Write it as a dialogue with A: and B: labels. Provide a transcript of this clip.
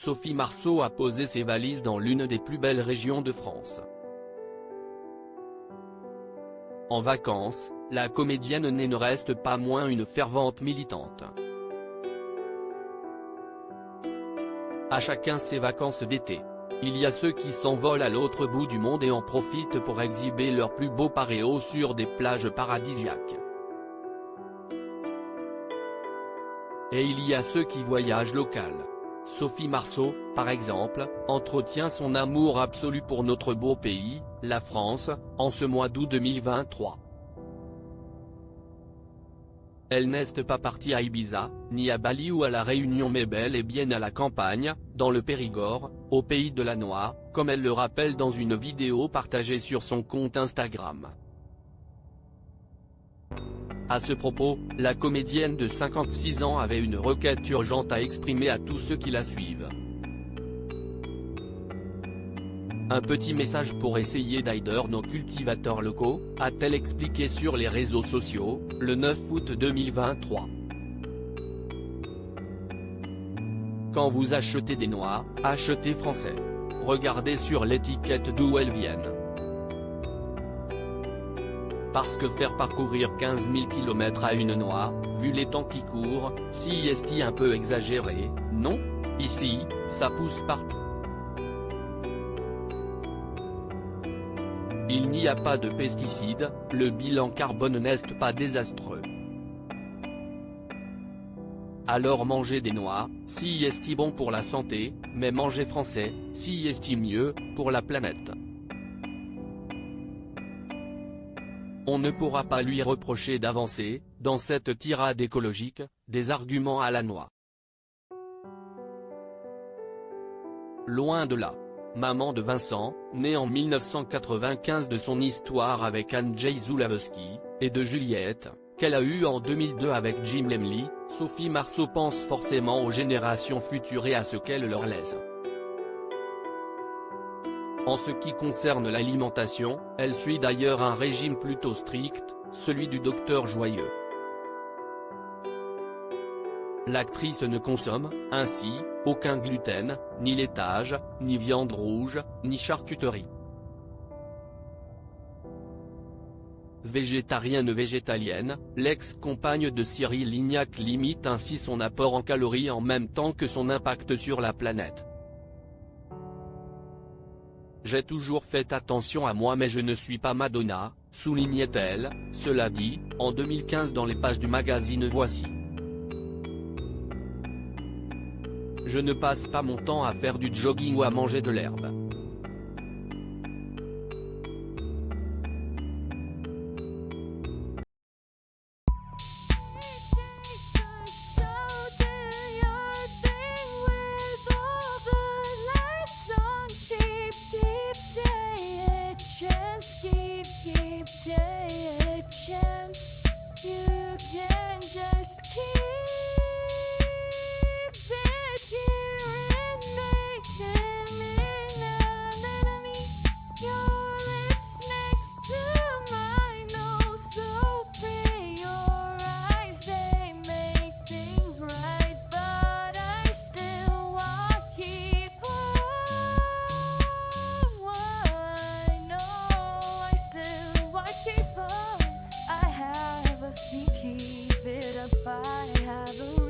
A: Sophie Marceau a posé ses valises dans l'une des plus belles régions de France. En vacances, la comédienne ne reste pas moins une fervente militante. À chacun ses vacances d'été. Il y a ceux qui s'envolent à l'autre bout du monde et en profitent pour exhiber leurs plus beaux paréos sur des plages paradisiaques. Et il y a ceux qui voyagent local. Sophie Marceau, par exemple, entretient son amour absolu pour notre beau pays, la France, en ce mois d'août 2023. Elle n'est pas partie à Ibiza, ni à Bali ou à La Réunion mais bel et bien à la campagne, dans le Périgord, au pays de la noix, comme elle le rappelle dans une vidéo partagée sur son compte Instagram. À ce propos, la comédienne de 56 ans avait une requête urgente à exprimer à tous ceux qui la suivent. Un petit message pour essayer d'aider nos cultivateurs locaux, a-t-elle expliqué sur les réseaux sociaux, le 9 août 2023. Quand vous achetez des noix, achetez français. Regardez sur l'étiquette d'où elles viennent. Parce que faire parcourir 15 000 km à une noix, vu les temps qui courent, si est-il un peu exagéré, non? Ici, ça pousse partout. Il n'y a pas de pesticides, le bilan carbone n'est pas désastreux. Alors mangez des noix, si est bon pour la santé, mais mangez français, si est mieux, pour la planète. On ne pourra pas lui reprocher d'avancer, dans cette tirade écologique, des arguments à la noix. Loin de là. Maman de Vincent, née en 1995 de son histoire avec Andrzej Zulawski, et de Juliette, qu'elle a eue en 2002 avec Jim Lemley, Sophie Marceau pense forcément aux générations futures et à ce qu'elle leur laisse. En ce qui concerne l'alimentation, elle suit d'ailleurs un régime plutôt strict, celui du docteur Joyeux. L'actrice ne consomme, ainsi, aucun gluten, ni laitage, ni viande rouge, ni charcuterie. Végétarienne, l'ex-compagne de Cyril Lignac limite ainsi son apport en calories en même temps que son impact sur la planète. J'ai toujours fait attention à moi mais je ne suis pas Madonna, soulignait-elle, cela dit, en 2015 dans les pages du magazine Voici. Je ne passe pas mon temps à faire du jogging ou à manger de l'herbe.
B: Keep it up, I have a